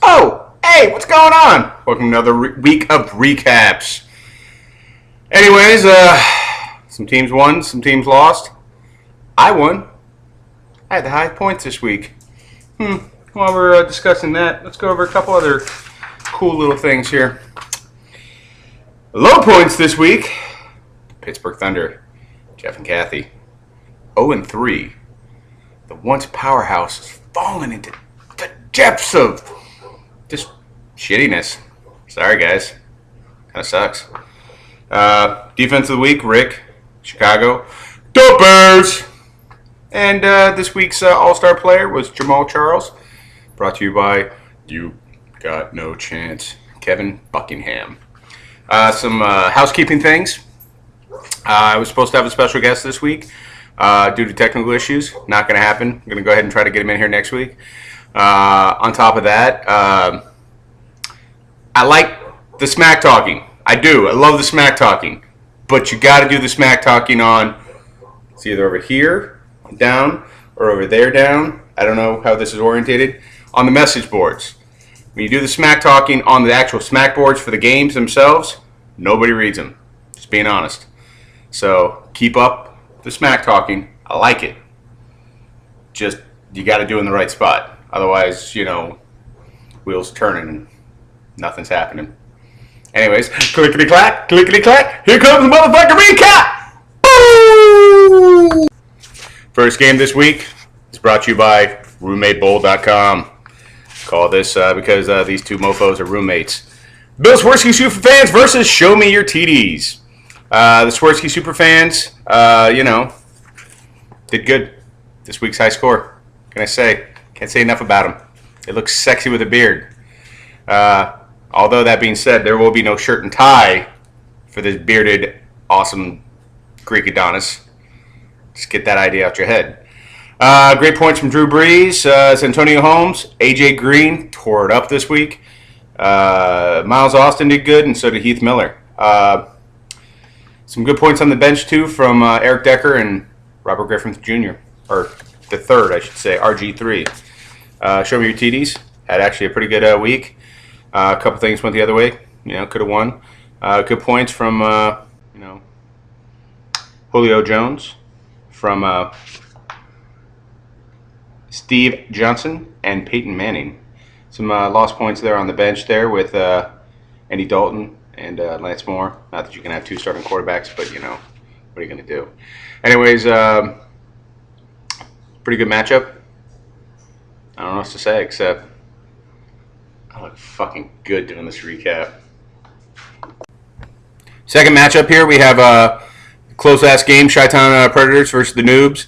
Oh, hey, what's going on? Welcome to another week of recaps. Anyways, some teams won, some teams lost. I won. I had the high points this week. While we're discussing that, let's go over a couple other cool little things here. Low points this week. Pittsburgh Thunder, Jeff and Kathy. 0-3. The once powerhouse has fallen into the depths of just shittiness. Sorry, guys. Kind of sucks. Defense of the week, Rick, Chicago. The Bears! And this week's All-Star player was Jamal Charles. Brought to you by You Got No Chance, Kevin Buckingham. Some housekeeping things. I was supposed to have a special guest this week due to technical issues. Not going to happen. I'm going to go ahead and try to get him in here next week. On top of that, I like the smack talking. I do. I love the smack talking. But you got to do the smack talking on, it's either over here, down, or over there, down. I don't know how this is orientated. On the message boards. When you do the smack talking on the actual smack boards for the games themselves, nobody reads them. Just being honest. So keep up the smack talking. I like it. Just, you got to do it in the right spot. Otherwise, wheels turning and nothing's happening. Anyways, clickety-clack, clickety-clack. Here comes the motherfucking recap. Boom! First game this week is brought to you by RoommateBowl.com. Call this because these two mofos are roommates. Bill Swirsky Superfans versus Show Me Your TDs. The Swirsky Superfans, did good. This week's high score. What can I say? Can't say enough about him. It looks sexy with a beard. Although that being said, there will be no shirt and tie for this bearded, awesome Greek Adonis. Just get that idea out your head. Great points from Drew Brees, Antonio Holmes, AJ Green tore it up this week. Miles Austin did good, and so did Heath Miller. Some good points on the bench too from Eric Decker and Robert Griffin Jr. or the third, I should say, RG3. Show Me Your TDs had actually a pretty good week. A couple things went the other way. Could have won. Good points from Julio Jones, from Steve Johnson and Peyton Manning. Some lost points there on the bench there with Andy Dalton and Lance Moore. Not that you can have two starting quarterbacks, but what are you going to do? Anyways, pretty good matchup. I don't know what else to say except I look fucking good doing this recap. Second matchup here, we have a close-ass game, Chi-Town Predators versus the Noobs.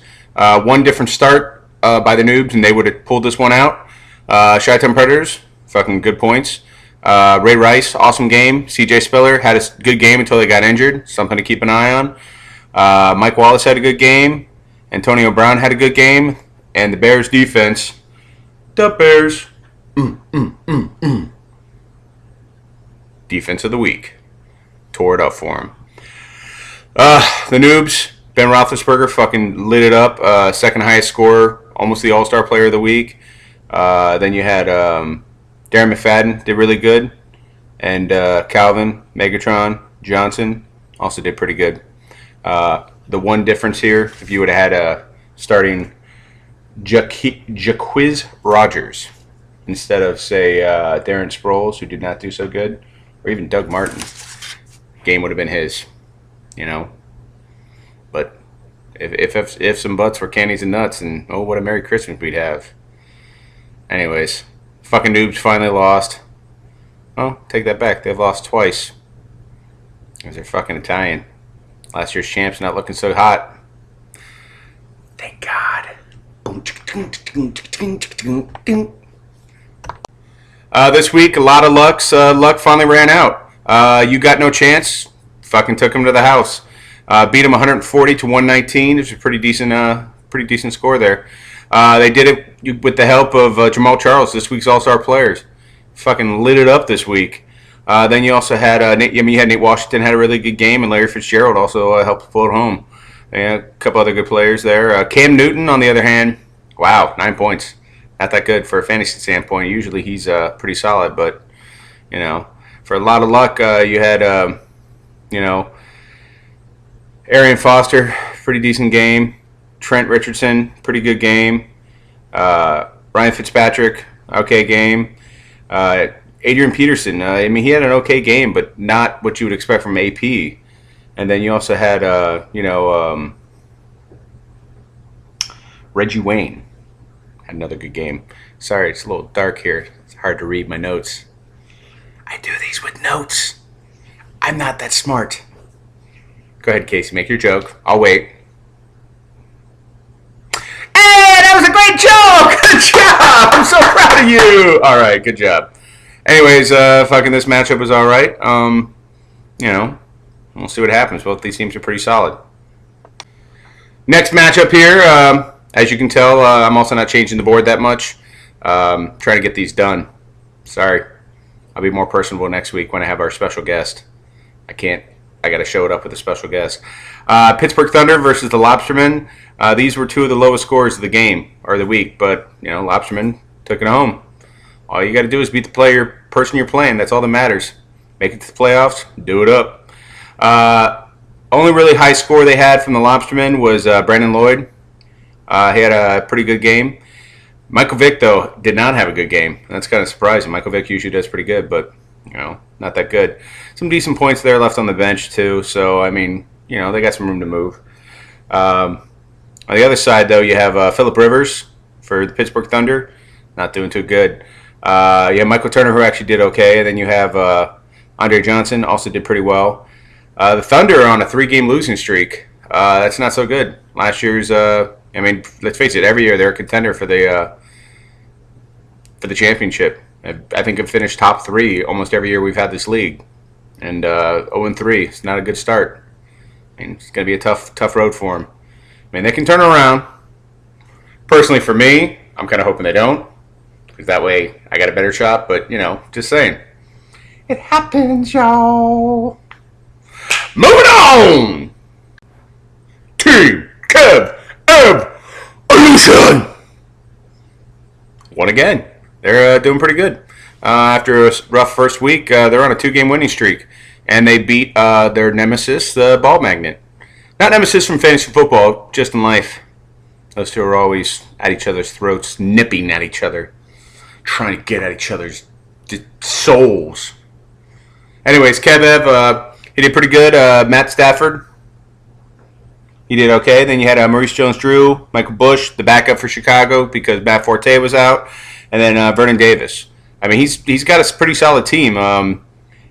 One different start by the Noobs, and they would have pulled this one out. Chi-Town Predators, fucking good points. Ray Rice, awesome game. CJ Spiller had a good game until they got injured. Something to keep an eye on. Mike Wallace had a good game. Antonio Brown had a good game. And the Bears defense, the Bears, defense of the week. Tore it up for him. The Noobs, Ben Roethlisberger fucking lit it up. Second highest scorer, almost the All-Star player of the week. Then you had Darren McFadden did really good. And Calvin, Megatron, Johnson also did pretty good. The one difference here, if you would have had starting Jaquiz Rogers instead of, say, Darren Sproles, who did not do so good, or even Doug Martin, game would have been his, But if some butts were candies and nuts, and oh, what a Merry Christmas we'd have. Anyways, fucking Noobs finally lost. Oh, take that back. They've lost twice. Because they're fucking Italian. Last year's champs not looking so hot. Thank God. This week, a lot of luck finally ran out. You Got No Chance. Fucking took him to the house. Beat him 140 to 119. It was a pretty decent score there. They did it with the help of Jamal Charles, this week's All-Star players. Fucking lit it up this week. Then you also had Nate Washington had a really good game, and Larry Fitzgerald also helped pull it home. And a couple other good players there. Cam Newton, on the other hand, wow, 9 points. not that good for a fantasy standpoint. Usually he's pretty solid, but for a lot of luck, you had Arian Foster, pretty decent game. Trent Richardson, pretty good game. Ryan Fitzpatrick, okay game. Adrian Peterson, he had an okay game, but not what you would expect from AP. And then you also had, Reggie Wayne had another good game. Sorry, it's a little dark here. It's hard to read my notes. I do these with notes. I'm not that smart. Go ahead, Casey. Make your joke. I'll wait. Hey, that was a great joke! Good job! I'm so proud of you! Alright, good job. Anyways, fucking this matchup was alright. We'll see what happens. Both these teams are pretty solid. Next matchup here, as you can tell, I'm also not changing the board that much. Trying to get these done. Sorry. I'll be more personable next week when I have our special guest. I got to show it up with a special guest. Pittsburgh Thunder versus the Lobstermen. These were two of the lowest scores of the game, or the week, but, Lobstermen took it home. All you got to do is beat the person you're playing. That's all that matters. Make it to the playoffs. Do it up. Only really high score they had from the Lobstermen was Brandon Lloyd. He had a pretty good game. Michael Vick, though, did not have a good game. That's kind of surprising. Michael Vick usually does pretty good, but, not that good. Some decent points there left on the bench, too. So, they got some room to move. On the other side, though, you have Phillip Rivers for the Pittsburgh Thunder. Not doing too good. You have Michael Turner, who actually did okay. And then you have Andre Johnson, also did pretty well. The Thunder are on a 3-game losing streak. That's not so good. Last year's, let's face it, every year they're a contender for the championship. I think it finished top 3 almost every year we've had this league. And 0-3, it's not a good start. It's going to be a tough road for them. They can turn around. Personally, for me, I'm kind of hoping they don't. Because that way I got a better shot. But, just saying. It happens, y'all. Moving on! Team Kev Evolution! Won again. They're doing pretty good. After a rough first week, they're on a 2-game winning streak. And they beat their nemesis, the Ball Magnet. Not nemesis from fantasy football, just in life. Those two are always at each other's throats, nipping at each other. Trying to get at each other's souls. Anyways, Kev, he did pretty good. Matt Stafford, he did okay. Then you had Maurice Jones-Drew, Michael Bush, the backup for Chicago because Matt Forte was out, and then Vernon Davis. He's got a pretty solid team.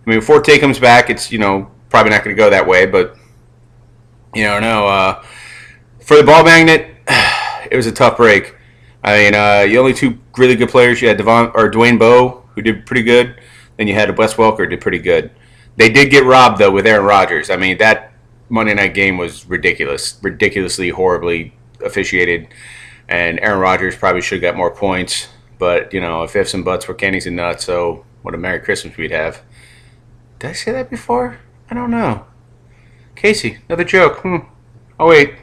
When Forte comes back, it's probably not going to go that way, but for the Ball Magnet, it was a tough break. The only 2 really good players, you had Dwayne Bowe, who did pretty good. Then you had Wes Welker, did pretty good. They did get robbed, though, with Aaron Rodgers. That Monday night game was ridiculously horribly officiated. And Aaron Rodgers probably should have got more points. But, if ifs and buts were candies and nuts, so what a Merry Christmas we'd have. Did I say that before? I don't know. Casey, another joke. Oh, wait.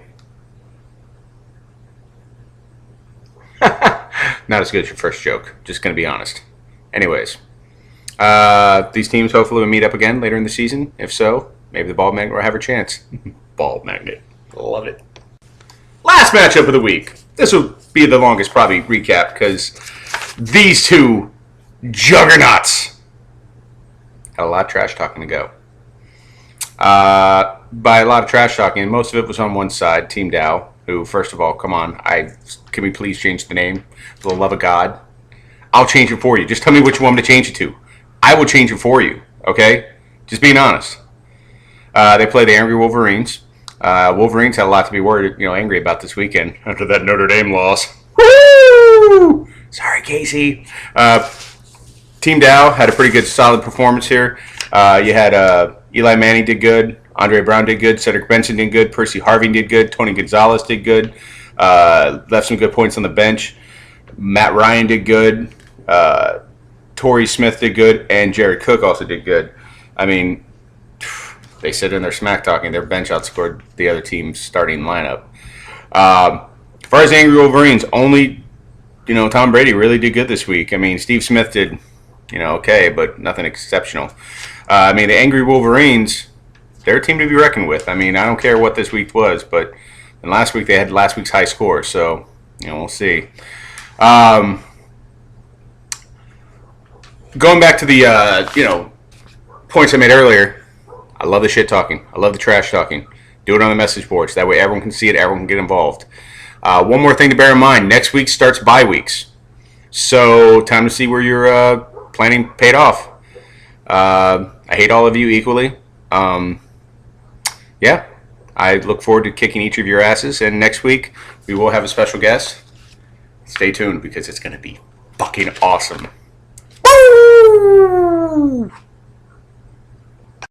Not as good as your first joke. Just going to be honest. Anyways. These teams hopefully will meet up again later in the season. If so, maybe the Ball Magnet will have a chance. Ball Magnet. Love it. Last matchup of the week. This will be the longest probably recap because these two juggernauts had a lot of trash talking to go. By a lot of trash talking, most of it was on one side, Team Dow, who, first of all, come on, can we please change the name? For the love of God. I'll change it for you. Just tell me what you want me to change it to. I will change it for you, okay? Just being honest. They play the Angry Wolverines. Wolverines had a lot to be angry about this weekend after that Notre Dame loss. Woo! Sorry, Casey. Team Dow had a pretty good, solid performance here. You had Eli Manning did good. Andre Brown did good. Cedric Benson did good. Percy Harving did good. Tony Gonzalez did good. Left some good points on the bench. Matt Ryan did good. Torrey Smith did good. And Jared Cook also did good. They sit in their smack talking. Their bench outscored the other team's starting lineup. As far as Angry Wolverines, only Tom Brady really did good this week. I mean, Steve Smith did, okay, but nothing exceptional. I mean, the Angry Wolverines, they're a team to be reckoned with. I mean, I don't care what this week was, but last week they had last week's high score, so, we'll see. Going back to the, points I made earlier, I love the shit talking. I love the trash talking. Do it on the message boards. That way everyone can see it, everyone can get involved. One more thing to bear in mind. Next week starts bye weeks. So, time to see where your planning paid off. I hate all of you equally. Yeah, I look forward to kicking each of your asses. And next week, we will have a special guest. Stay tuned because it's going to be fucking awesome. Woo!